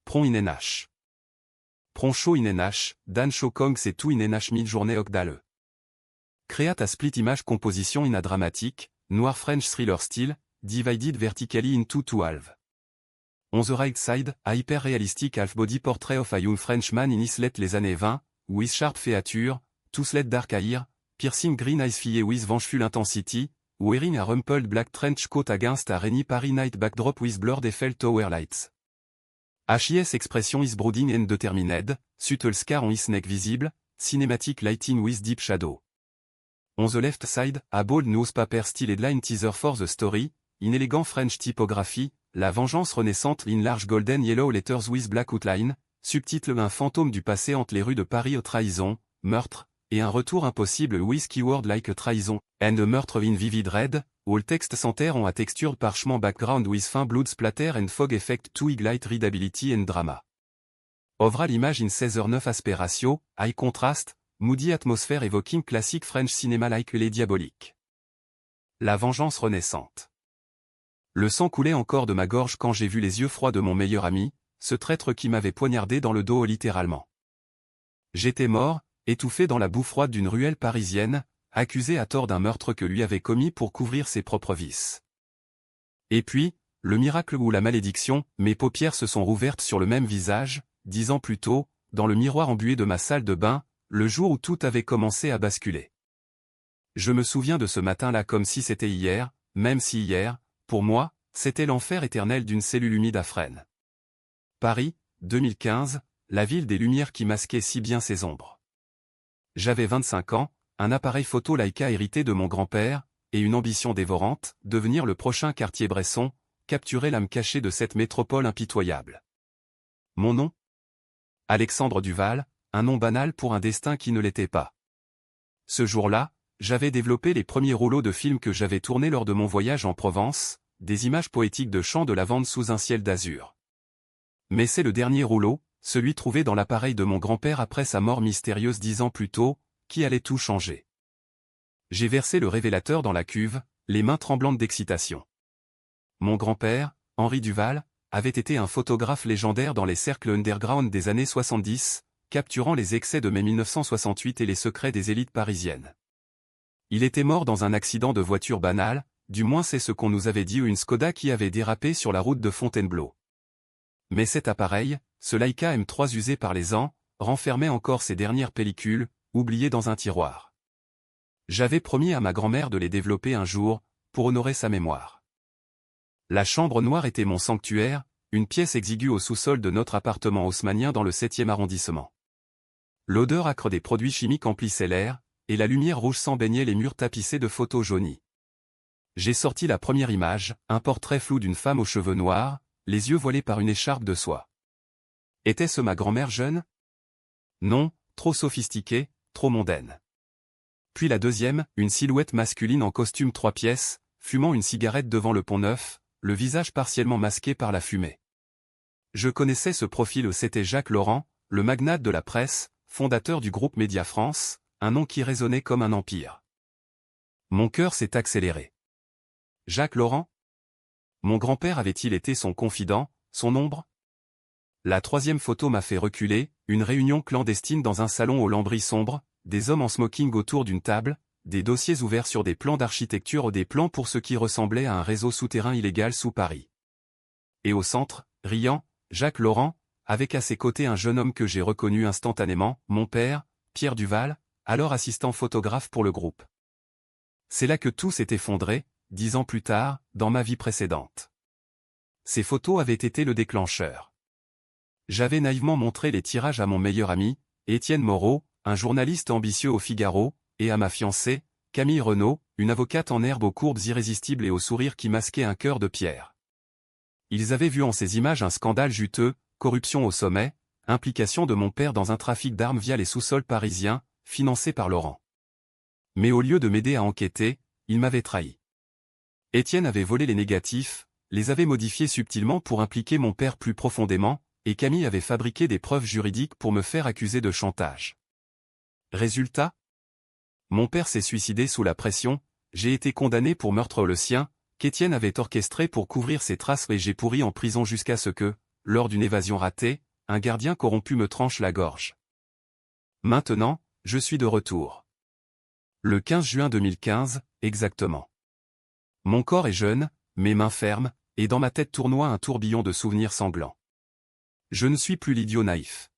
Pron in NH. Pron show in NH, Dan show kong c'est tout in NH mid-journée ok dale. Create a split image composition in a dramatique, noir French thriller style, divided vertically into two halves. On the right side, a hyper-realistic half-body portrait of a young Frenchman in Islet les années 20, with sharp feature, touslet dark hair, piercing green eyes fillé with vengeful intensity, wearing a rumpled black trench coat against a rainy Paris night backdrop with blurred Eiffel Tower lights. HIS expression is brooding and determined, subtle scar on his neck visible, cinematic lighting with deep shadow. On the left side, a bold newspaper style headline teaser for the story, in elegant French typography, La vengeance renaissante in large golden yellow letters with black outline, subtitle un fantôme du passé entre les rues de Paris aux trahisons, meurtre, et un retour impossible with keyword like trahison, and a meurtre in vivid red, all text center on a textured parchment background with fin blood splatter and fog effect to highlight readability and drama. Overall image in Caesar 9 aspect ratio, high contrast, moody atmosphere evoking classic French cinema like Les Diaboliques. La vengeance renaissante. Le sang coulait encore de ma gorge quand j'ai vu les yeux froids de mon meilleur ami, ce traître qui m'avait poignardé dans le dos littéralement. J'étais mort, étouffé dans la boue froide d'une ruelle parisienne, accusé à tort d'un meurtre que lui avait commis pour couvrir ses propres vices. Et puis, le miracle ou la malédiction, mes paupières se sont rouvertes sur le même visage, 10 ans plus tôt, dans le miroir embué de ma salle de bain, le jour où tout avait commencé à basculer. Je me souviens de ce matin-là comme si c'était hier, même si hier, pour moi, c'était l'enfer éternel d'une cellule humide à Fresnes. Paris, 2015, la ville des lumières qui masquait si bien ses ombres. J'avais 25 ans, un appareil photo Leica hérité de mon grand-père, et une ambition dévorante, devenir le prochain Cartier-Bresson, capturer l'âme cachée de cette métropole impitoyable. Mon nom ? Alexandre Duval, un nom banal pour un destin qui ne l'était pas. Ce jour-là, j'avais développé les premiers rouleaux de films que j'avais tournés lors de mon voyage en Provence, des images poétiques de champs de lavande sous un ciel d'azur. Mais c'est le dernier rouleau, celui trouvé dans l'appareil de mon grand-père après sa mort mystérieuse 10 ans plus tôt, qui allait tout changer. J'ai versé le révélateur dans la cuve, les mains tremblantes d'excitation. Mon grand-père, Henri Duval, avait été un photographe légendaire dans les cercles underground des années 70, capturant les excès de mai 1968 et les secrets des élites parisiennes. Il était mort dans un accident de voiture banal, du moins c'est ce qu'on nous avait dit, ou une Skoda qui avait dérapé sur la route de Fontainebleau. Mais cet appareil, ce Leica M3 usé par les ans, renfermait encore ses dernières pellicules, oubliées dans un tiroir. J'avais promis à ma grand-mère de les développer un jour, pour honorer sa mémoire. La chambre noire était mon sanctuaire, une pièce exiguë au sous-sol de notre appartement haussmannien dans le 7e arrondissement. L'odeur âcre des produits chimiques emplissait l'air, et la lumière rouge sang baignait les murs tapissés de photos jaunies. J'ai sorti la première image, un portrait flou d'une femme aux cheveux noirs, les yeux voilés par une écharpe de soie. Était-ce ma grand-mère jeune ? Non, trop sophistiquée, trop mondaine. Puis la deuxième, une silhouette masculine en costume 3 pièces, fumant une cigarette devant le Pont-Neuf, le visage partiellement masqué par la fumée. Je connaissais ce profil, c'était Jacques Laurent, le magnate de la presse, fondateur du groupe Média France, un nom qui résonnait comme un empire. Mon cœur s'est accéléré. Jacques Laurent ? Mon grand-père avait-il été son confident, son ombre ? La troisième photo m'a fait reculer, une réunion clandestine dans un salon aux lambris sombres, des hommes en smoking autour d'une table, des dossiers ouverts sur des plans d'architecture ou des plans pour ce qui ressemblait à un réseau souterrain illégal sous Paris. Et au centre, riant, Jacques Laurent, avec à ses côtés un jeune homme que j'ai reconnu instantanément, mon père, Pierre Duval, alors assistant photographe pour le groupe. C'est là que tout s'est effondré, 10 ans plus tard, dans ma vie précédente. Ces photos avaient été le déclencheur. J'avais naïvement montré les tirages à mon meilleur ami, Étienne Moreau, un journaliste ambitieux au Figaro, et à ma fiancée, Camille Renaud, une avocate en herbe aux courbes irrésistibles et au sourire qui masquait un cœur de pierre. Ils avaient vu en ces images un scandale juteux, corruption au sommet, implication de mon père dans un trafic d'armes via les sous-sols parisiens, financé par Laurent. Mais au lieu de m'aider à enquêter, il m'avait trahi. Étienne avait volé les négatifs, les avait modifiés subtilement pour impliquer mon père plus profondément, et Camille avait fabriqué des preuves juridiques pour me faire accuser de chantage. Résultat ? Mon père s'est suicidé sous la pression, j'ai été condamné pour meurtre le sien, qu'Étienne avait orchestré pour couvrir ses traces et j'ai pourri en prison jusqu'à ce que, lors d'une évasion ratée, un gardien corrompu me tranche la gorge. Maintenant, je suis de retour. Le 15 juin 2015, exactement. Mon corps est jeune, mes mains fermes, et dans ma tête tournoie un tourbillon de souvenirs sanglants. Je ne suis plus l'idiot naïf.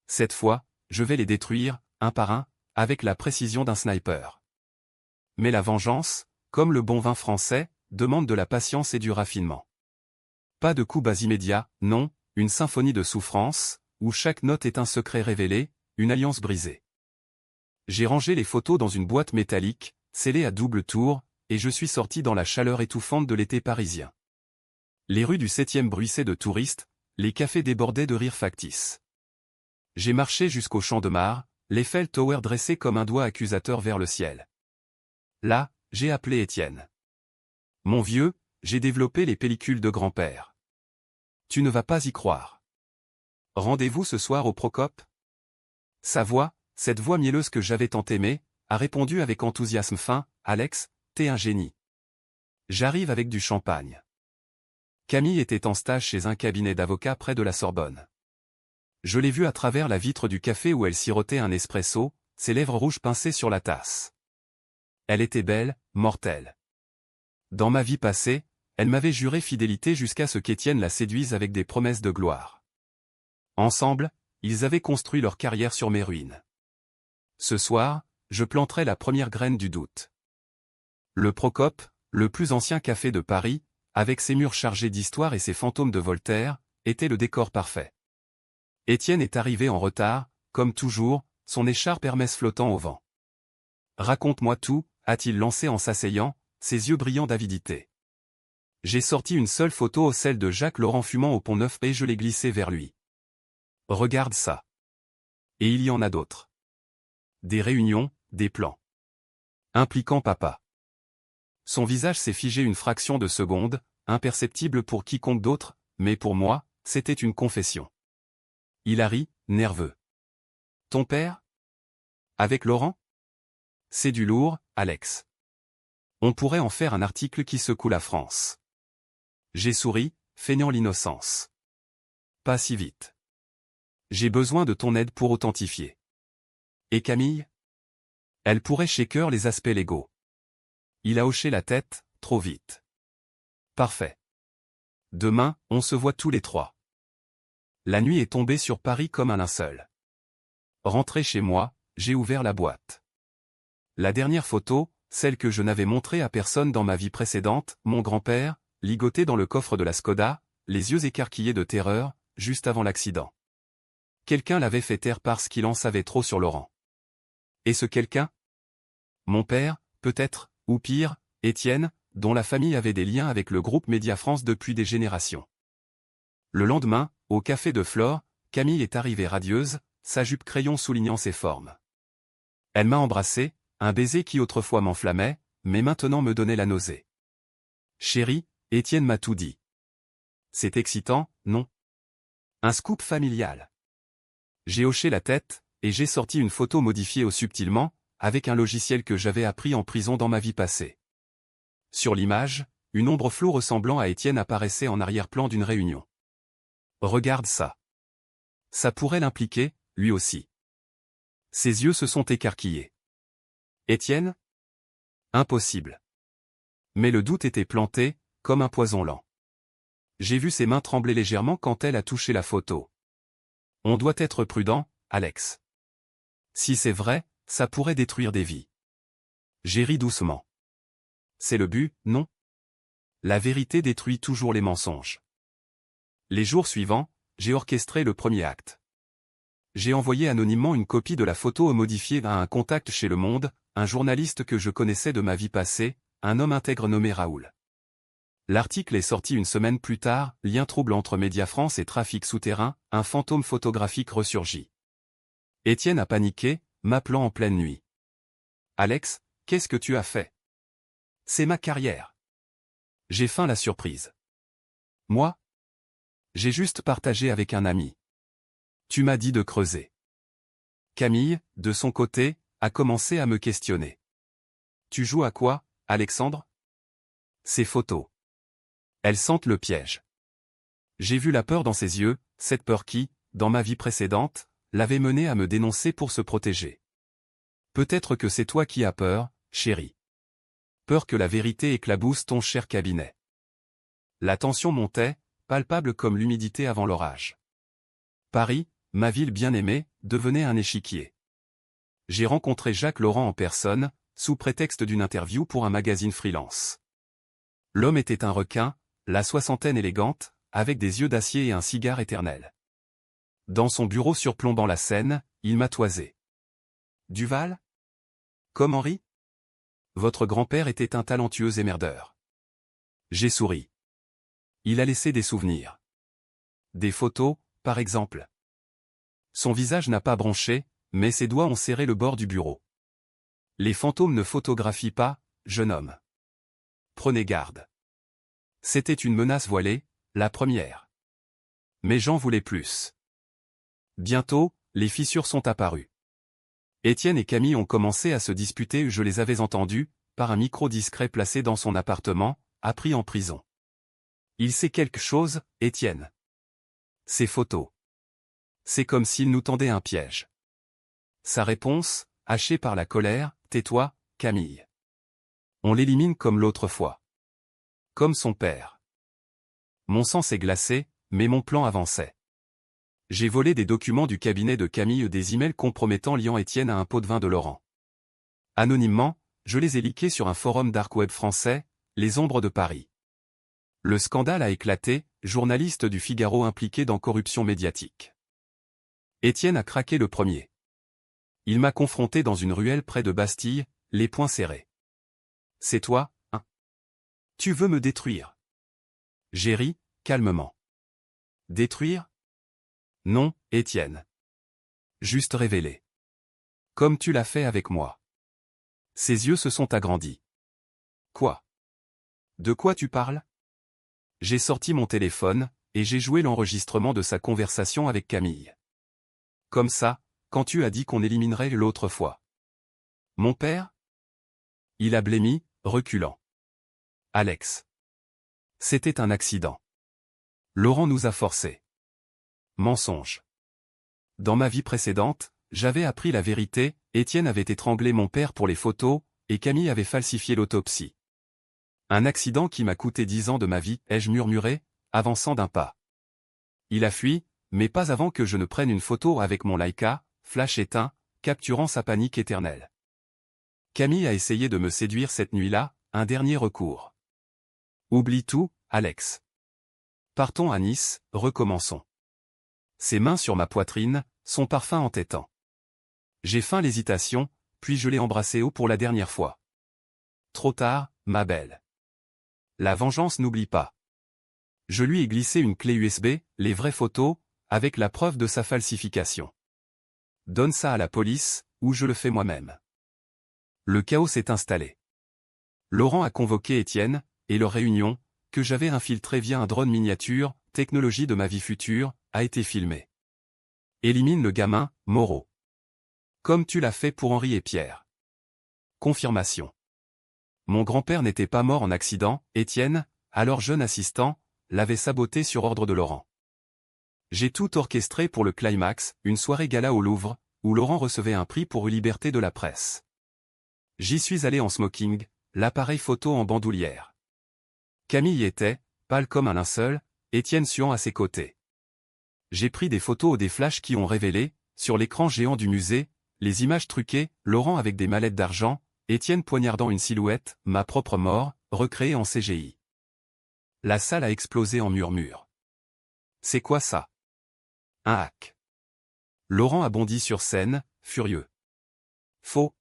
Cette fois, je vais les détruire, un par un, avec la précision d'un sniper. Mais la vengeance, comme le bon vin français, demande de la patience et du raffinement. Pas de coups bas immédiats, non, une symphonie de souffrance, où chaque note est un secret révélé, une alliance brisée. J'ai rangé les photos dans une boîte métallique, scellée à double tour, et je suis sorti dans la chaleur étouffante de l'été parisien. Les rues du 7e bruissaient de touristes, les cafés débordaient de rires factices. J'ai marché jusqu'au Champ de Mars, l'Eiffel Tower dressé comme un doigt accusateur vers le ciel. Là, j'ai appelé Étienne. Mon vieux, j'ai développé les pellicules de grand-père. Tu ne vas pas y croire. Rendez-vous ce soir au Procope? Sa voix, cette voix mielleuse que j'avais tant aimée, a répondu avec enthousiasme fin, Alex, t'es un génie. J'arrive avec du champagne. Camille était en stage chez un cabinet d'avocats près de la Sorbonne. Je l'ai vue à travers la vitre du café où elle sirotait un espresso, ses lèvres rouges pincées sur la tasse. Elle était belle, mortelle. Dans ma vie passée, elle m'avait juré fidélité jusqu'à ce qu'Étienne la séduise avec des promesses de gloire. Ensemble, ils avaient construit leur carrière sur mes ruines. Ce soir, je planterai la première graine du doute. Le Procope, le plus ancien café de Paris, avec ses murs chargés d'histoire et ses fantômes de Voltaire, était le décor parfait. Étienne est arrivé en retard, comme toujours, son écharpe Hermès flottant au vent. Raconte-moi tout, a-t-il lancé en s'asseyant, ses yeux brillants d'avidité. J'ai sorti une seule photo, celle de Jacques Laurent fumant au Pont-Neuf, et je l'ai glissée vers lui. Regarde ça. Et il y en a d'autres. Des réunions, des plans. Impliquant papa. Son visage s'est figé une fraction de seconde, imperceptible pour quiconque d'autre, mais pour moi, c'était une confession. Il a ri, nerveux. Ton père? Avec Laurent? C'est du lourd, Alex. On pourrait en faire un article qui secoue la France. J'ai souri, feignant l'innocence. Pas si vite. J'ai besoin de ton aide pour authentifier. Et Camille? Elle pourrait shaker les aspects légaux. Il a hoché la tête, trop vite. Parfait. Demain, on se voit tous les trois. La nuit est tombée sur Paris comme un linceul. Rentré chez moi, j'ai ouvert la boîte. La dernière photo, celle que je n'avais montrée à personne dans ma vie précédente, mon grand-père, ligoté dans le coffre de la Skoda, les yeux écarquillés de terreur, juste avant l'accident. Quelqu'un l'avait fait taire parce qu'il en savait trop sur Laurent. Et ce quelqu'un? Mon père, peut-être, ou pire, Étienne, dont la famille avait des liens avec le groupe Média France depuis des générations. Le lendemain, au café de Flore, Camille est arrivée radieuse, sa jupe crayon soulignant ses formes. Elle m'a embrassé, un baiser qui autrefois m'enflammait, mais maintenant me donnait la nausée. Chérie, Étienne m'a tout dit. C'est excitant, non? Un scoop familial. J'ai hoché la tête, et j'ai sorti une photo modifiée au subtilement, avec un logiciel que j'avais appris en prison dans ma vie passée. Sur l'image, une ombre floue ressemblant à Étienne apparaissait en arrière-plan d'une réunion. Regarde ça. Ça pourrait l'impliquer, lui aussi. Ses yeux se sont écarquillés. Étienne? Impossible. Mais le doute était planté, comme un poison lent. J'ai vu ses mains trembler légèrement quand elle a touché la photo. On doit être prudent, Alex. Si c'est vrai, ça pourrait détruire des vies. J'ai ri doucement. C'est le but, non? La vérité détruit toujours les mensonges. Les jours suivants, j'ai orchestré le premier acte. J'ai envoyé anonymement une copie de la photo modifiée à un contact chez Le Monde, un journaliste que je connaissais de ma vie passée, un homme intègre nommé Raoul. L'article est sorti une semaine plus tard, lien trouble entre Média France et trafic souterrain, un fantôme photographique ressurgit. Étienne a paniqué, m'appelant en pleine nuit. Alex, qu'est-ce que tu as fait? C'est ma carrière. J'ai faim la surprise. Moi? J'ai juste partagé avec un ami. Tu m'as dit de creuser. Camille, de son côté, a commencé à me questionner. Tu joues à quoi, Alexandre? Ces photos. Elles sentent le piège. J'ai vu la peur dans ses yeux, cette peur qui, dans ma vie précédente, l'avait mené à me dénoncer pour se protéger. Peut-être que c'est toi qui as peur, chérie. Peur que la vérité éclabousse ton cher cabinet. La tension montait, palpable comme l'humidité avant l'orage. Paris, ma ville bien-aimée, devenait un échiquier. J'ai rencontré Jacques Laurent en personne, sous prétexte d'une interview pour un magazine freelance. L'homme était un requin, la soixantaine élégante, avec des yeux d'acier et un cigare éternel. Dans son bureau surplombant la Seine, il m'a toisé. Duval? Comme Henri? Votre grand-père était un talentueux émerdeur. J'ai souri. Il a laissé des souvenirs. Des photos, par exemple. Son visage n'a pas bronché, mais ses doigts ont serré le bord du bureau. Les fantômes ne photographient pas, jeune homme. Prenez garde. C'était une menace voilée, la première. Mais j'en voulais plus. Bientôt, les fissures sont apparues. Étienne et Camille ont commencé à se disputer et je les avais entendus, par un micro discret placé dans son appartement, appris en prison. Il sait quelque chose, Étienne. Ces photos. C'est comme s'il nous tendait un piège. Sa réponse, hachée par la colère, tais-toi, Camille. On l'élimine comme l'autre fois. Comme son père. Mon sang s'est glacé, mais mon plan avançait. J'ai volé des documents du cabinet de Camille, des emails compromettants liant Étienne à un pot de vin de Laurent. Anonymement, je les ai leakés sur un forum dark web français, Les Ombres de Paris. Le scandale a éclaté, journaliste du Figaro impliqué dans corruption médiatique. Étienne a craqué le premier. Il m'a confronté dans une ruelle près de Bastille, les poings serrés. C'est toi, hein? Tu veux me détruire? J'ai ri, calmement. Détruire? Non, Étienne. Juste révéler. Comme tu l'as fait avec moi. Ses yeux se sont agrandis. Quoi? De quoi tu parles? J'ai sorti mon téléphone, et j'ai joué l'enregistrement de sa conversation avec Camille. Comme ça, quand tu as dit qu'on éliminerait l'autre fois. Mon père? Il a blêmi, reculant. Alex. C'était un accident. Laurent nous a forcés. Mensonge. Dans ma vie précédente, j'avais appris la vérité, Étienne avait étranglé mon père pour les photos, et Camille avait falsifié l'autopsie. Un accident qui m'a coûté 10 ans de ma vie, ai-je murmuré, avançant d'un pas. Il a fui, mais pas avant que je ne prenne une photo avec mon Leica, flash éteint, capturant sa panique éternelle. Camille a essayé de me séduire cette nuit-là, un dernier recours. Oublie tout, Alex. Partons à Nice, recommençons. Ses mains sur ma poitrine, son parfum entêtant. J'ai feint l'hésitation, puis je l'ai embrassé haut pour la dernière fois. Trop tard, ma belle. La vengeance n'oublie pas. Je lui ai glissé une clé USB, les vraies photos, avec la preuve de sa falsification. Donne ça à la police, ou je le fais moi-même. Le chaos s'est installé. Laurent a convoqué Étienne, et leur réunion, que j'avais infiltrée via un drone miniature, technologie de ma vie future, a été filmée. Élimine le gamin, Moreau. Comme tu l'as fait pour Henri et Pierre. Confirmation. Mon grand-père n'était pas mort en accident, Étienne, alors jeune assistant, l'avait saboté sur ordre de Laurent. J'ai tout orchestré pour le climax, une soirée gala au Louvre, où Laurent recevait un prix pour liberté de la presse. J'y suis allé en smoking, l'appareil photo en bandoulière. Camille y était, pâle comme un linceul, Étienne suant à ses côtés. J'ai pris des photos ou des flashs qui ont révélé, sur l'écran géant du musée, les images truquées, Laurent avec des mallettes d'argent, Étienne poignardant une silhouette, ma propre mort, recréée en CGI. La salle a explosé en murmures. C'est quoi ça? Un hack. Laurent a bondi sur scène, furieux. Faux.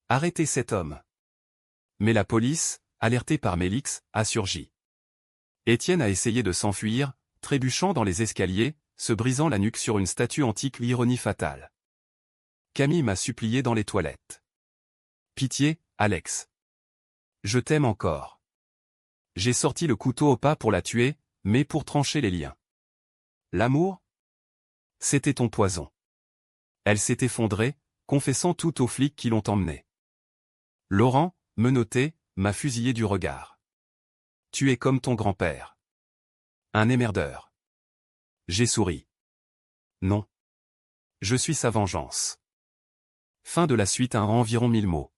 Arrêtez cet homme. Mais la police, alertée par Mélix, a surgi. Étienne a essayé de s'enfuir, trébuchant dans les escaliers, se brisant la nuque sur une statue antique, l'ironie fatale. Camille m'a supplié dans les toilettes. Pitié, Alex. Je t'aime encore. J'ai sorti le couteau au pas pour la tuer, mais pour trancher les liens. L'amour? C'était ton poison. Elle s'est effondrée, confessant tout aux flics qui l'ont emmenée. Laurent, menotté, m'a fusillé du regard. Tu es comme ton grand-père. Un émerdeur. J'ai souri. Non. Je suis sa vengeance. Fin de la suite 1 en environ 1000 mots.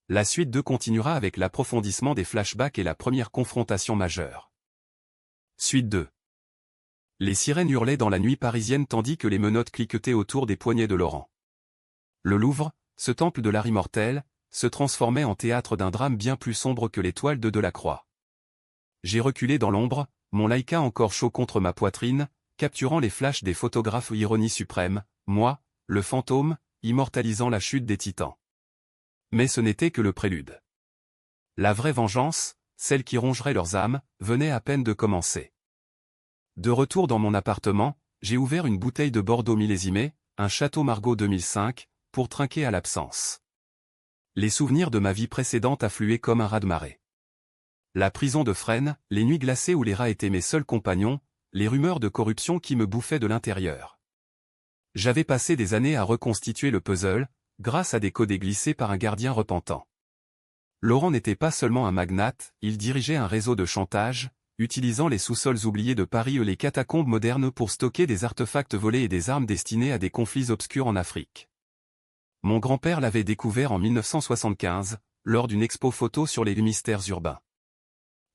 La suite 2 continuera avec l'approfondissement des flashbacks et la première confrontation majeure. Suite 2. Les sirènes hurlaient dans la nuit parisienne tandis que les menottes cliquetaient autour des poignets de Laurent. Le Louvre, ce temple de l'art immortel, se transformait en théâtre d'un drame bien plus sombre que l'étoile de Delacroix. J'ai reculé dans l'ombre, mon Leica encore chaud contre ma poitrine, capturant les flashs des photographes. Ironie suprême, moi, le fantôme, immortalisant la chute des titans. Mais ce n'était que le prélude. La vraie vengeance, celle qui rongerait leurs âmes, venait à peine de commencer. De retour dans mon appartement, j'ai ouvert une bouteille de Bordeaux millésimée, un Château Margaux 2005, pour trinquer à l'absence. Les souvenirs de ma vie précédente affluaient comme un raz-de-marée. La prison de Fresnes, les nuits glacées où les rats étaient mes seuls compagnons, les rumeurs de corruption qui me bouffaient de l'intérieur. J'avais passé des années à reconstituer le puzzle, grâce à des codés glissés par un gardien repentant. Laurent n'était pas seulement un magnate, il dirigeait un réseau de chantage, utilisant les sous-sols oubliés de Paris et les catacombes modernes pour stocker des artefacts volés et des armes destinées à des conflits obscurs en Afrique. Mon grand-père l'avait découvert en 1975, lors d'une expo photo sur les mystères urbains.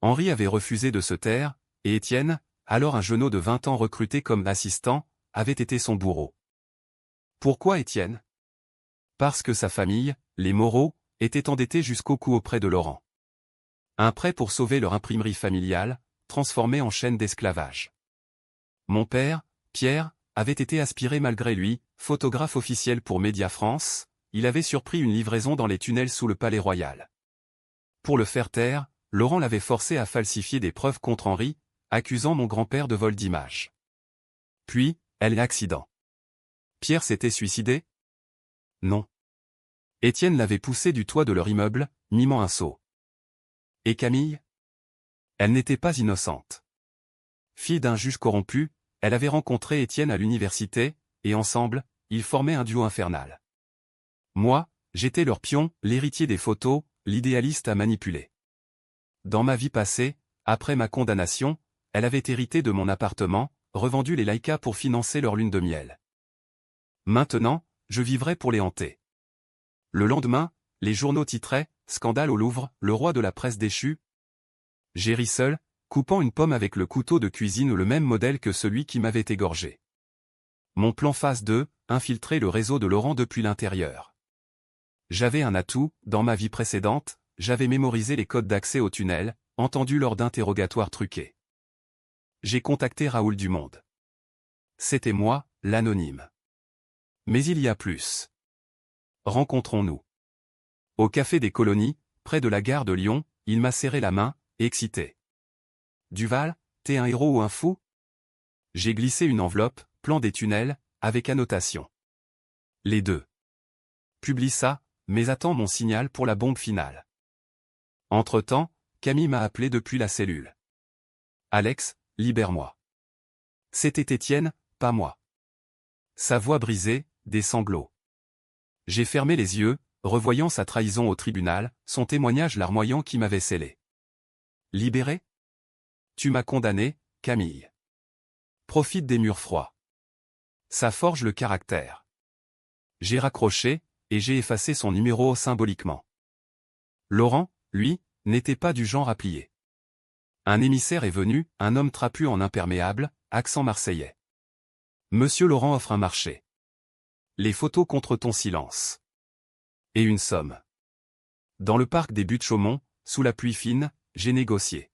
Henri avait refusé de se taire, et Étienne, alors un jeunot de 20 ans recruté comme assistant, avait été son bourreau. Pourquoi Étienne? Parce que sa famille, les Moreau, était endettée jusqu'au cou auprès de Laurent. Un prêt pour sauver leur imprimerie familiale, transformée en chaîne d'esclavage. Mon père, Pierre, avait été aspiré malgré lui, photographe officiel pour Média France, il avait surpris une livraison dans les tunnels sous le Palais Royal. Pour le faire taire, Laurent l'avait forcé à falsifier des preuves contre Henri, accusant mon grand-père de vol d'images. Puis, l'accident. Pierre s'était suicidé? Non. Étienne l'avait poussé du toit de leur immeuble, mimant un saut. Et Camille? Elle n'était pas innocente. Fille d'un juge corrompu, elle avait rencontré Étienne à l'université, et ensemble, ils formaient un duo infernal. Moi, j'étais leur pion, l'héritier des photos, l'idéaliste à manipuler. Dans ma vie passée, après ma condamnation, elle avait hérité de mon appartement, revendu les Leica pour financer leur lune de miel. Maintenant, je vivrais pour les hanter. Le lendemain, les journaux titraient « Scandale au Louvre, le roi de la presse déchu ». J'ai ri seul, coupant une pomme avec le couteau de cuisine le même modèle que celui qui m'avait égorgé. Mon plan phase 2, infiltrer le réseau de Laurent depuis l'intérieur. J'avais un atout, dans ma vie précédente, j'avais mémorisé les codes d'accès au tunnel, entendu lors d'interrogatoires truqués. J'ai contacté Raoul Dumonde. C'était moi, l'anonyme. Mais il y a plus. Rencontrons-nous. Au Café des Colonies, près de la gare de Lyon, il m'a serré la main, excité. Duval, t'es un héros ou un fou? J'ai glissé une enveloppe, plan des tunnels, avec annotation. Les deux. Publie ça, mais attends mon signal pour la bombe finale. Entre-temps, Camille m'a appelé depuis la cellule. Alex, libère-moi. C'était Étienne, pas moi. Sa voix brisée, des sanglots. J'ai fermé les yeux, revoyant sa trahison au tribunal, son témoignage larmoyant qui m'avait scellé. Libéré? Tu m'as condamné, Camille. Profite des murs froids. Ça forge le caractère. J'ai raccroché, et j'ai effacé son numéro symboliquement. Laurent, lui, n'était pas du genre à plier. Un émissaire est venu, un homme trapu en imperméable, accent marseillais. Monsieur Laurent offre un marché. Les photos contre ton silence. Et une somme. Dans le parc des Buttes-Chaumont, sous la pluie fine, j'ai négocié.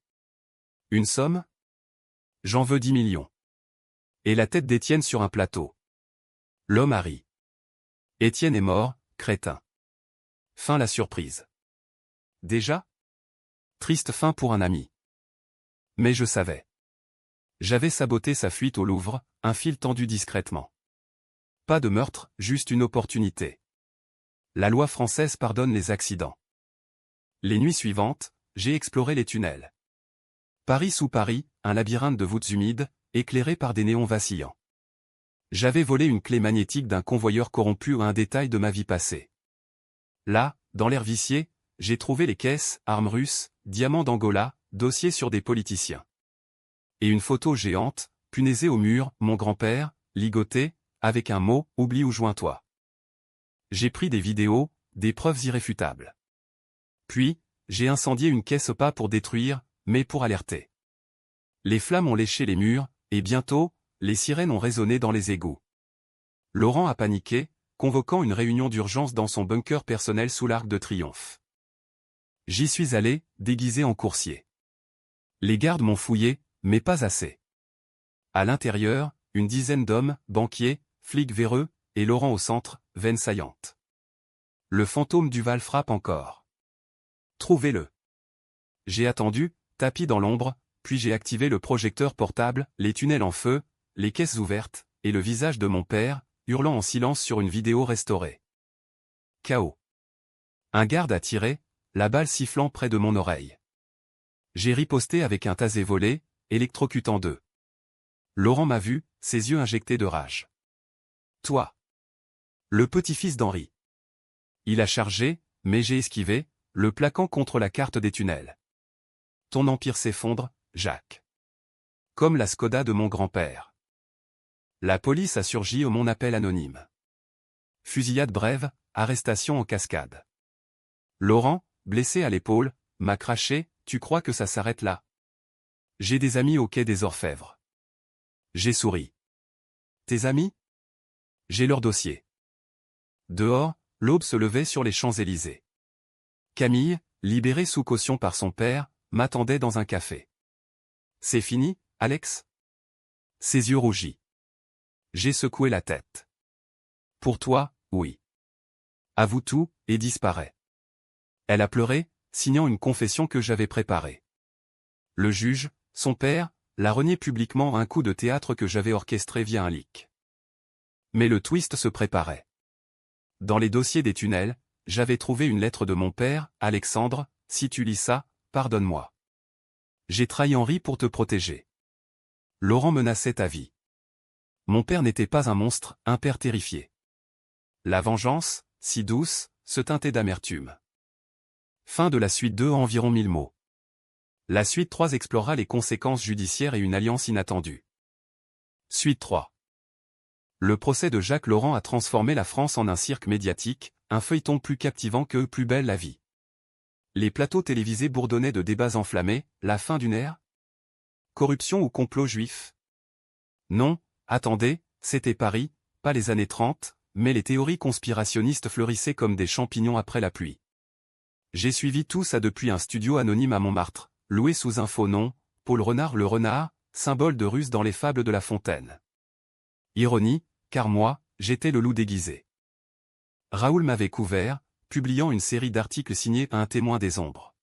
Une somme? J'en veux 10 millions. Et la tête d'Étienne sur un plateau. L'homme a ri. Étienne est mort, crétin. Fin la surprise. Déjà? Triste fin pour un ami. Mais je savais. J'avais saboté sa fuite au Louvre, un fil tendu discrètement. Pas de meurtre, juste une opportunité. La loi française pardonne les accidents. Les nuits suivantes, j'ai exploré les tunnels. Paris sous Paris, un labyrinthe de voûtes humides, éclairé par des néons vacillants. J'avais volé une clé magnétique d'un convoyeur corrompu ou un détail de ma vie passée. Là, dans l'air vicié, j'ai trouvé les caisses, armes russes, diamants d'Angola, dossiers sur des politiciens. Et une photo géante, punaisé au mur, mon grand-père, ligoté, avec un mot, oublie ou joins-toi. J'ai pris des vidéos, des preuves irréfutables. Puis, j'ai incendié une caisse pas pour détruire, mais pour alerter. Les flammes ont léché les murs, et bientôt, les sirènes ont résonné dans les égouts. Laurent a paniqué, convoquant une réunion d'urgence dans son bunker personnel sous l'Arc de Triomphe. J'y suis allé, déguisé en coursier. Les gardes m'ont fouillé, mais pas assez. À l'intérieur, une dizaine d'hommes, banquiers, flics véreux, et Laurent au centre, veine saillante. Le fantôme Duval frappe encore. Trouvez-le. J'ai attendu, tapi dans l'ombre, puis j'ai activé le projecteur portable, les tunnels en feu, les caisses ouvertes, et le visage de mon père, hurlant en silence sur une vidéo restaurée. Chaos. Un garde a tiré, la balle sifflant près de mon oreille. J'ai riposté avec un tasé volé, électrocutant deux. Laurent m'a vu, ses yeux injectés de rage. Toi. Le petit-fils d'Henri. Il a chargé, mais j'ai esquivé, le plaquant contre la carte des tunnels. Ton empire s'effondre, Jacques. Comme la Skoda de mon grand-père. La police a surgi au mon appel anonyme. Fusillade brève, arrestation en cascade. Laurent, blessé à l'épaule, m'a craché, tu crois que ça s'arrête là? J'ai des amis au quai des Orfèvres. J'ai souri. Tes amis? J'ai leur dossier. Dehors, l'aube se levait sur les Champs-Élysées. Camille, libérée sous caution par son père, m'attendait dans un café. C'est fini, Alex? Ses yeux rougis. J'ai secoué la tête. Pour toi, oui. Avoue tout, et disparaît. Elle a pleuré, signant une confession que j'avais préparée. Le juge, son père, l'a renié publiquement un coup de théâtre que j'avais orchestré via un leak. Mais le twist se préparait. Dans les dossiers des tunnels, j'avais trouvé une lettre de mon père, Alexandre, si tu lis ça, pardonne-moi. J'ai trahi Henri pour te protéger. Laurent menaçait ta vie. Mon père n'était pas un monstre, un père terrifié. La vengeance, si douce, se teintait d'amertume. Fin de la suite 2 en environ 1000 mots. La suite 3 explorera les conséquences judiciaires et une alliance inattendue. Suite 3. Le procès de Jacques Laurent a transformé la France en un cirque médiatique, un feuilleton plus captivant que Plus belle la vie. Les plateaux télévisés bourdonnaient de débats enflammés, la fin d'une ère? Corruption ou complot juif? Non, attendez, c'était Paris, pas les années 30, mais les théories conspirationnistes fleurissaient comme des champignons après la pluie. J'ai suivi tout ça depuis un studio anonyme à Montmartre, loué sous un faux nom, Paul Renard le renard, symbole de ruse dans les fables de La Fontaine. Ironie, car moi, j'étais le loup déguisé. Raoul m'avait couvert, publiant une série d'articles signés à un témoin des ombres.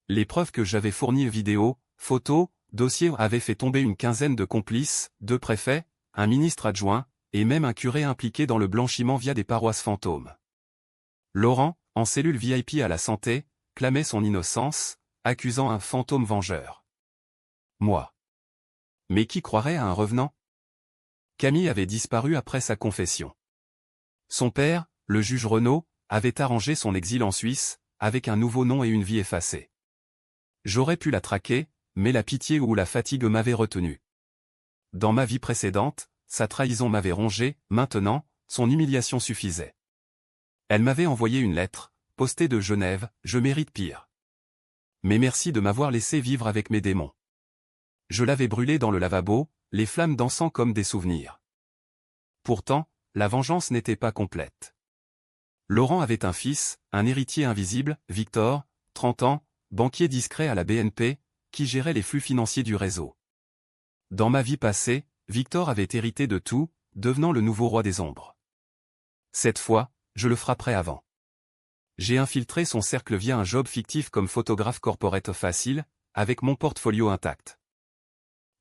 Les preuves que j'avais fournies vidéos, photos, dossiers avaient fait tomber une quinzaine de complices, 2 préfets, un ministre adjoint, et même un curé impliqué dans le blanchiment via des paroisses fantômes. Laurent, en cellule VIP à la santé, clamait son innocence, accusant un fantôme vengeur. Moi. Mais qui croirait à un revenant? Camille avait disparu après sa confession. Son père, le juge Renaud, avait arrangé son exil en Suisse, avec un nouveau nom et une vie effacée. J'aurais pu la traquer, mais la pitié ou la fatigue m'avait retenu. Dans ma vie précédente, sa trahison m'avait rongé, maintenant, son humiliation suffisait. Elle m'avait envoyé une lettre, postée de Genève, je mérite pire. Mais merci de m'avoir laissé vivre avec mes démons. Je l'avais brûlée dans le lavabo, les flammes dansant comme des souvenirs. Pourtant, la vengeance n'était pas complète. Laurent avait un fils, un héritier invisible, Victor, 30 ans, banquier discret à la BNP, qui gérait les flux financiers du réseau. Dans ma vie passée, Victor avait hérité de tout, devenant le nouveau roi des ombres. Cette fois, je le frapperai avant. J'ai infiltré son cercle via un job fictif comme photographe corporate facile, avec mon portfolio intact.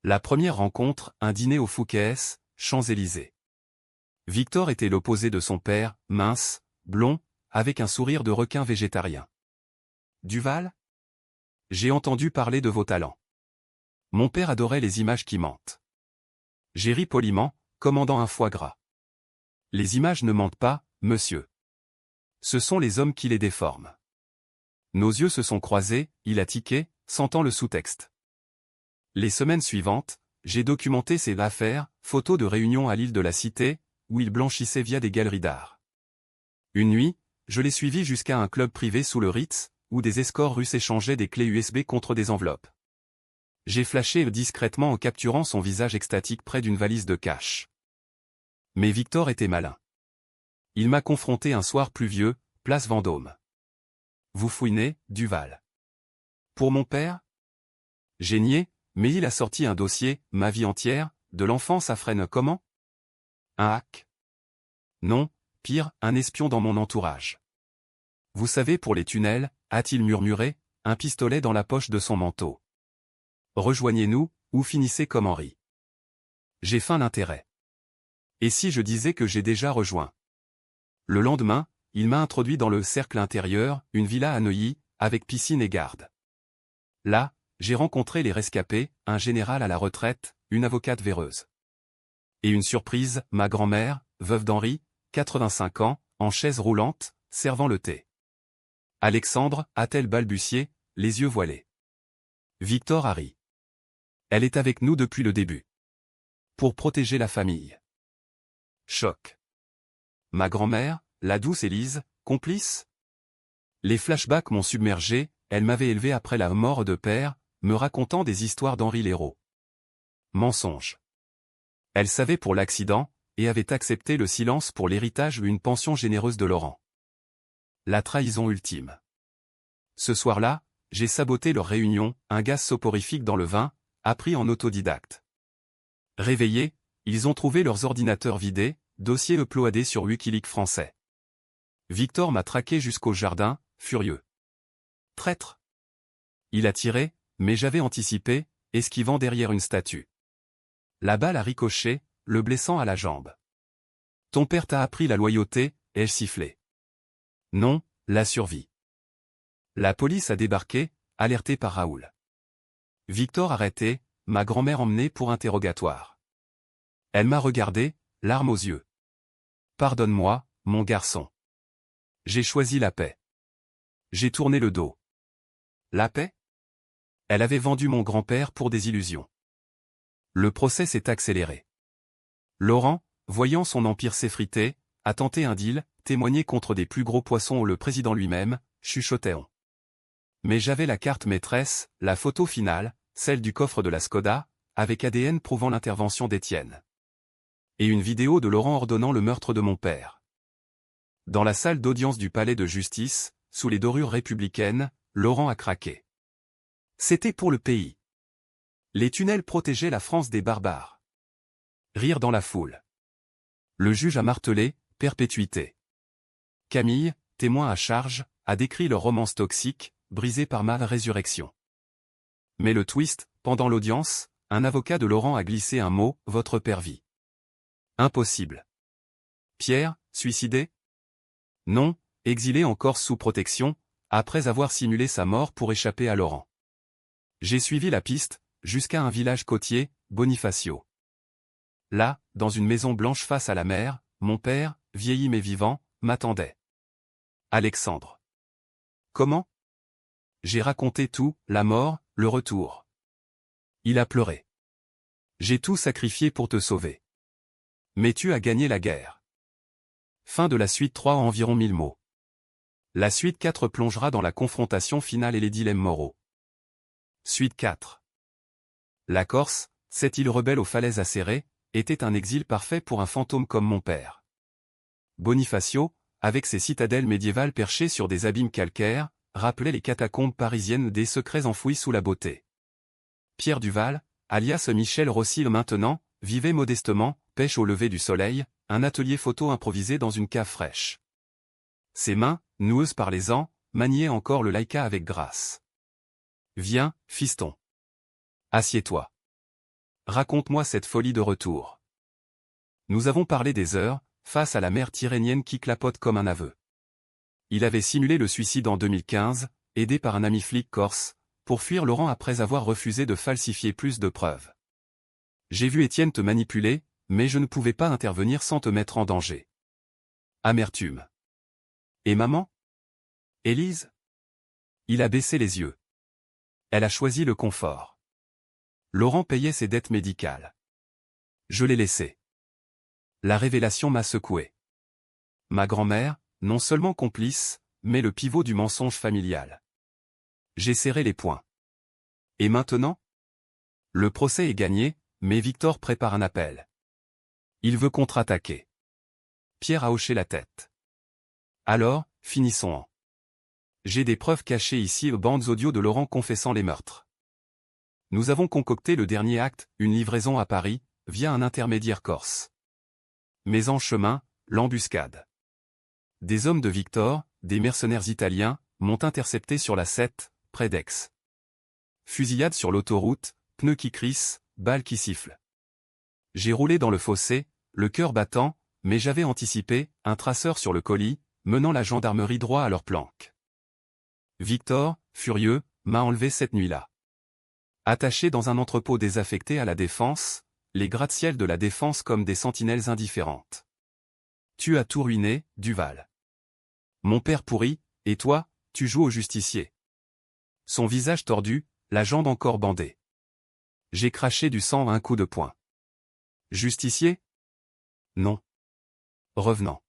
La première rencontre, un dîner au Fouquet's, Champs-Élysées. Victor était l'opposé de son père, mince, blond, avec un sourire de requin végétarien. Duval? J'ai entendu parler de vos talents. Mon père adorait les images qui mentent. J'ai ri poliment, commandant un foie gras. Les images ne mentent pas, monsieur. Ce sont les hommes qui les déforment. Nos yeux se sont croisés, il a tiqué, sentant le sous-texte. Les semaines suivantes, j'ai documenté ces affaires, photos de réunions à l'île de la Cité, où il blanchissait via des galeries d'art. Une nuit, je l'ai suivi jusqu'à un club privé sous le Ritz, où des escorts russes échangeaient des clés USB contre des enveloppes. J'ai flashé discrètement en capturant son visage extatique près d'une valise de cash. Mais Victor était malin. Il m'a confronté un soir pluvieux, place Vendôme. Vous fouinez, Duval. Pour mon père? J'ai nié, mais il a sorti un dossier, ma vie entière, de l'enfance à Fresnes comment? Un hack? Non, pire, un espion dans mon entourage. Vous savez pour les tunnels, a-t-il murmuré, un pistolet dans la poche de son manteau. Rejoignez-nous, ou finissez comme Henri. J'ai faim d'intérêt. Et si je disais que j'ai déjà rejoint? Le lendemain, il m'a introduit dans le cercle intérieur, une villa à Neuilly, avec piscine et garde. Là, j'ai rencontré les rescapés, un général à la retraite, une avocate véreuse. Et une surprise, ma grand-mère, veuve d'Henri, 85 ans, en chaise roulante, servant le thé. Alexandre, a-t-elle balbutié, les yeux voilés. Victor a ri. Elle est avec nous depuis le début. Pour protéger la famille. Choc. Ma grand-mère, la douce Élise, complice? Les flashbacks m'ont submergé, elle m'avait élevé après la mort de père, me racontant des histoires d'Henri Léraud. Mensonge. Elle savait pour l'accident, et avait accepté le silence pour l'héritage ou une pension généreuse de Laurent. La trahison ultime. Ce soir-là, j'ai saboté leur réunion, un gaz soporifique dans le vin, appris en autodidacte. Réveillés, ils ont trouvé leurs ordinateurs vidés, dossiers uploadés sur Wikileaks français. Victor m'a traqué jusqu'au jardin, furieux. Traître. Il a tiré, mais j'avais anticipé, esquivant derrière une statue. La balle a ricoché, le blessant à la jambe. Ton père t'a appris la loyauté, ai-je sifflé. Non, la survie. La police a débarqué, alertée par Raoul. Victor arrêté, ma grand-mère emmenée pour interrogatoire. Elle m'a regardé, larmes aux yeux. Pardonne-moi, mon garçon. J'ai choisi la paix. J'ai tourné le dos. La paix? Elle avait vendu mon grand-père pour des illusions. Le procès s'est accéléré. Laurent, voyant son empire s'effriter, a tenté un deal, témoigné contre des plus gros poissons ou le président lui-même, chuchotait-on. Mais j'avais la carte maîtresse, la photo finale, celle du coffre de la Skoda, avec ADN prouvant l'intervention d'Étienne. Et une vidéo de Laurent ordonnant le meurtre de mon père. Dans la salle d'audience du palais de justice, sous les dorures républicaines, Laurent a craqué. C'était pour le pays. Les tunnels protégeaient la France des barbares. Rire dans la foule. Le juge a martelé, perpétuité. Camille, témoin à charge, a décrit leur romance toxique, brisée par ma résurrection. Mais le twist, pendant l'audience, un avocat de Laurent a glissé un mot, votre père vit. Impossible. Pierre, suicidé? Non, exilé en Corse sous protection, après avoir simulé sa mort pour échapper à Laurent. J'ai suivi la piste, jusqu'à un village côtier, Bonifacio. Là, dans une maison blanche face à la mer, mon père, vieilli mais vivant, m'attendait. Alexandre. Comment? J'ai raconté tout, la mort, le retour. Il a pleuré. J'ai tout sacrifié pour te sauver. Mais tu as gagné la guerre. Fin de la suite 3 en environ 1000 mots. La suite 4 plongera dans la confrontation finale et les dilemmes moraux. Suite 4. La Corse, cette île rebelle aux falaises acérées, était un exil parfait pour un fantôme comme mon père. Bonifacio, avec ses citadelles médiévales perchées sur des abîmes calcaires, rappelait les catacombes parisiennes des secrets enfouis sous la beauté. Pierre Duval, alias Michel Rossi maintenant, vivait modestement, pêche au lever du soleil, un atelier photo improvisé dans une cave fraîche. Ses mains, noueuses par les ans, maniaient encore le Leica avec grâce. Viens, fiston. Assieds-toi. Raconte-moi cette folie de retour. Nous avons parlé des heures, face à la mer Tyrrhénienne qui clapote comme un aveu. Il avait simulé le suicide en 2015, aidé par un ami flic corse, pour fuir Laurent après avoir refusé de falsifier plus de preuves. J'ai vu Étienne te manipuler, mais je ne pouvais pas intervenir sans te mettre en danger. Amertume. Et maman? Élise? Il a baissé les yeux. Elle a choisi le confort. Laurent payait ses dettes médicales. Je l'ai laissé. La révélation m'a secoué. Ma grand-mère, non seulement complice, mais le pivot du mensonge familial. J'ai serré les poings. Et maintenant? Le procès est gagné, mais Victor prépare un appel. Il veut contre-attaquer. Pierre a hoché la tête. Alors, finissons en. J'ai des preuves cachées ici aux bandes audio de Laurent confessant les meurtres. Nous avons concocté le dernier acte, une livraison à Paris, via un intermédiaire corse. Mais en chemin, l'embuscade. Des hommes de Victor, des mercenaires italiens, m'ont intercepté sur la 7, près d'Aix. Fusillade sur l'autoroute, pneus qui crissent, balles qui sifflent. J'ai roulé dans le fossé, le cœur battant, mais j'avais anticipé, un traceur sur le colis, menant la gendarmerie droit à leur planque. Victor, furieux, m'a enlevé cette nuit-là. Attaché dans un entrepôt désaffecté à la Défense, les gratte-ciel de la Défense comme des sentinelles indifférentes. Tu as tout ruiné, Duval. Mon père pourri, et toi, tu joues au justicier. Son visage tordu, la jambe encore bandée. J'ai craché du sang à un coup de poing. Justicier? Non. Revenant.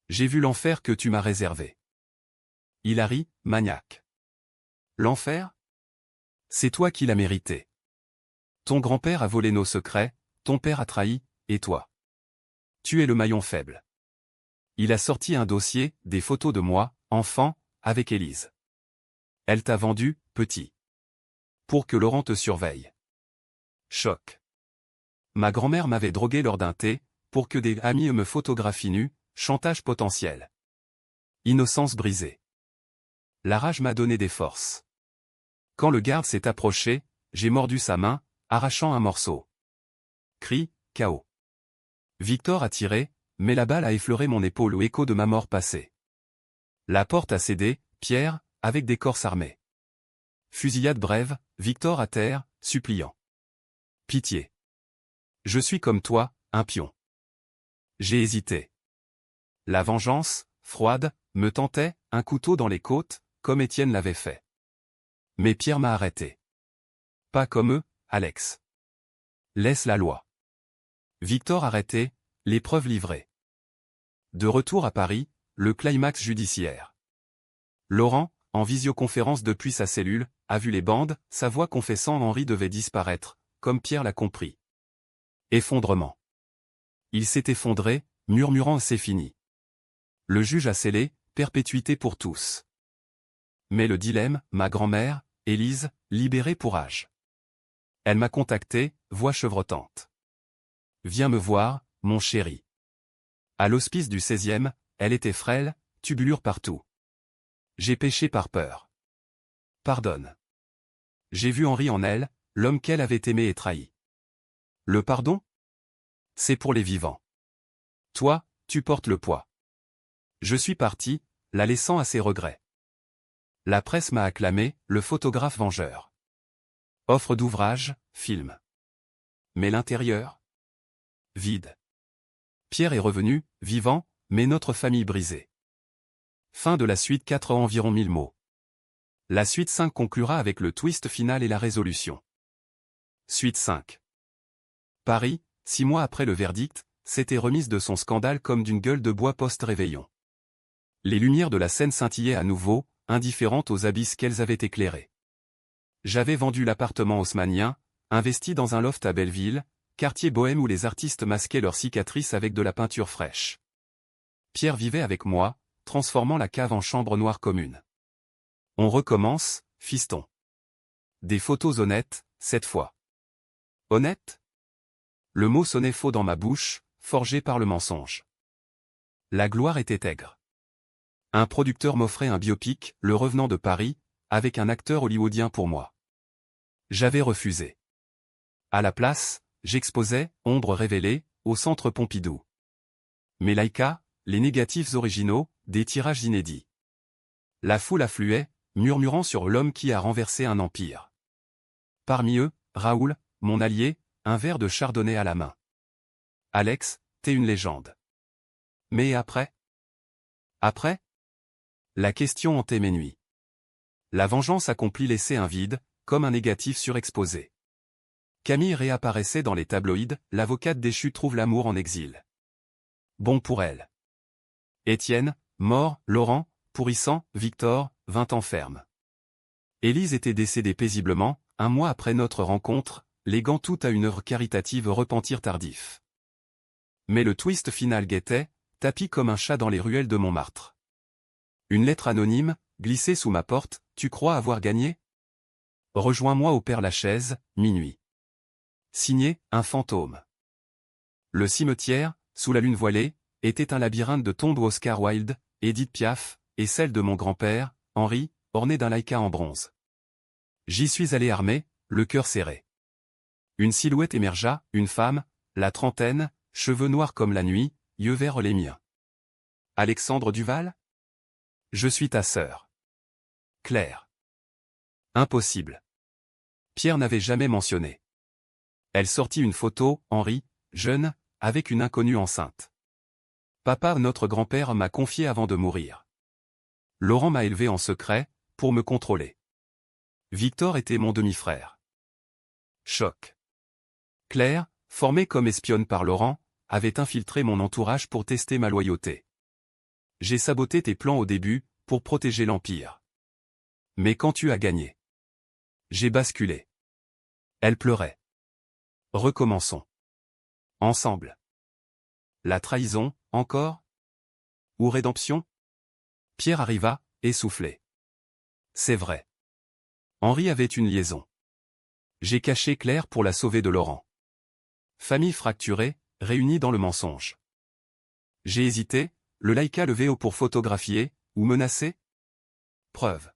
J'ai vu l'enfer que tu m'as réservé. Hilary, maniaque. L'enfer? C'est toi qui l'as mérité. Ton grand-père a volé nos secrets, ton père a trahi, et toi. Tu es le maillon faible. Il a sorti un dossier, des photos de moi, enfant, avec Élise. Elle t'a vendu, petit. Pour que Laurent te surveille. Choc. Ma grand-mère m'avait drogué lors d'un thé, pour que des amis me photographient nu, chantage potentiel. Innocence brisée. La rage m'a donné des forces. Quand le garde s'est approché, j'ai mordu sa main, arrachant un morceau. Cri, chaos. Victor a tiré, mais la balle a effleuré mon épaule au écho de ma mort passée. La porte a cédé, Pierre, avec des corses armés. Fusillade brève, Victor à terre, suppliant. Pitié. Je suis comme toi, un pion. J'ai hésité. La vengeance, froide, me tentait, un couteau dans les côtes, comme Étienne l'avait fait. Mais Pierre m'a arrêté. Pas comme eux, Alex. Laisse la loi. Victor arrêté, l'épreuve livrée. De retour à Paris, le climax judiciaire. Laurent, en visioconférence depuis sa cellule, a vu les bandes, sa voix confessant Henri devait disparaître, comme Pierre l'a compris. Effondrement. Il s'est effondré, murmurant « c'est fini ». Le juge a scellé, perpétuité pour tous. Mais le dilemme, ma grand-mère, Élise, libérée pour âge. Elle m'a contacté, voix chevrotante. Viens me voir, mon chéri. À l'hospice du 16e, elle était frêle, tubulure partout. J'ai péché par peur. Pardonne. J'ai vu Henri en elle, l'homme qu'elle avait aimé et trahi. Le pardon? C'est pour les vivants. Toi, tu portes le poids. Je suis parti, la laissant à ses regrets. La presse m'a acclamé, le photographe vengeur. Offre d'ouvrage, film. Mais l'intérieur? Vide. Pierre est revenu, vivant, mais notre famille brisée. Fin de la suite 4 environ 1000 mots. La suite 5 conclura avec le twist final et la résolution. Suite 5. Paris, 6 mois après le verdict, s'était remise de son scandale comme d'une gueule de bois post-réveillon. Les lumières de la scène scintillaient à nouveau, indifférentes aux abysses qu'elles avaient éclairés. J'avais vendu l'appartement haussmannien, investi dans un loft à Belleville, quartier bohème où les artistes masquaient leurs cicatrices avec de la peinture fraîche. Pierre vivait avec moi, transformant la cave en chambre noire commune. On recommence, fiston. Des photos honnêtes, cette fois. Honnêtes? Le mot sonnait faux dans ma bouche, forgé par le mensonge. La gloire était aigre. Un producteur m'offrait un biopic, Le Revenant de Paris, avec un acteur hollywoodien pour moi. J'avais refusé. À la place, j'exposais, Ombre révélée, au Centre Pompidou. Mais Laïka, les négatifs originaux, des tirages inédits. La foule affluait, murmurant sur l'homme qui a renversé un empire. Parmi eux, Raoul, mon allié, un verre de chardonnay à la main. Alex, t'es une légende. Mais après? Après? La question hantait mes nuits. La vengeance accomplie laissait un vide, comme un négatif surexposé. Camille réapparaissait dans les tabloïds, l'avocate déchue trouve l'amour en exil. Bon pour elle. Étienne, mort, Laurent, pourrissant, Victor, 20 ans ferme. Élise était décédée paisiblement, un mois après notre rencontre, léguant tout à une œuvre caritative repentir tardif. Mais le twist final guettait, tapi comme un chat dans les ruelles de Montmartre. Une lettre anonyme, glissée sous ma porte, tu crois avoir gagné? Rejoins-moi au Père-Lachaise, minuit. Signé, un fantôme. Le cimetière, sous la lune voilée, était un labyrinthe de tombes Oscar Wilde, Édith Piaf, et celle de mon grand-père, Henri, ornée d'un laïka en bronze. J'y suis allé armé, le cœur serré. Une silhouette émergea, une femme, la trentaine, cheveux noirs comme la nuit, yeux verts les miens. Alexandre Duval? Je suis ta sœur. Claire. Impossible. Pierre n'avait jamais mentionné. Elle sortit une photo, Henri, jeune, avec une inconnue enceinte. Papa, notre grand-père m'a confié avant de mourir. Laurent m'a élevé en secret, pour me contrôler. Victor était mon demi-frère. Choc. Claire, formée comme espionne par Laurent, avait infiltré mon entourage pour tester ma loyauté. J'ai saboté tes plans au début, pour protéger l'Empire. Mais quand tu as gagné, j'ai basculé. Elle pleurait. Recommençons. Ensemble. La trahison, encore? Ou rédemption? Pierre arriva, essoufflé. C'est vrai. Henri avait une liaison. J'ai caché Claire pour la sauver de Laurent. Famille fracturée, réunie dans le mensonge. J'ai hésité, le laïka levé haut pour photographier, ou menacer? Preuve.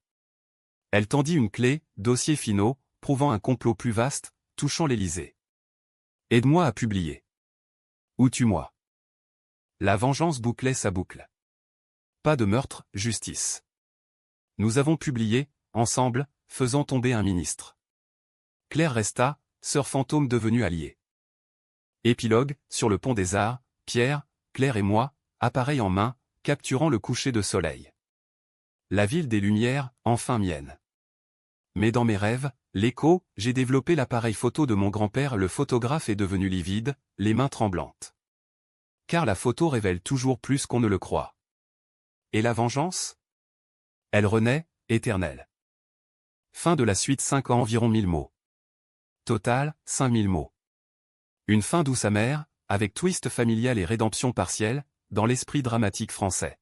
Elle tendit une clé, dossier finaux, prouvant un complot plus vaste, touchant l'Élysée. Aide-moi à publier. Ou tue-moi. La vengeance bouclait sa boucle. Pas de meurtre, justice. Nous avons publié, ensemble, faisant tomber un ministre. Claire resta, sœur fantôme devenue alliée. Épilogue, sur le pont des Arts, Pierre, Claire et moi, appareil en main, capturant le coucher de soleil. La ville des Lumières, enfin mienne. Mais dans mes rêves, l'écho, j'ai développé l'appareil photo de mon grand-père. Le photographe est devenu livide, les mains tremblantes. Car la photo révèle toujours plus qu'on ne le croit. Et la vengeance? Elle renaît, éternelle. Fin de la suite 5 ans, environ 1000 mots. Total, 5000 mots. Une fin douce amère, avec twist familial et rédemption partielle, dans l'esprit dramatique français.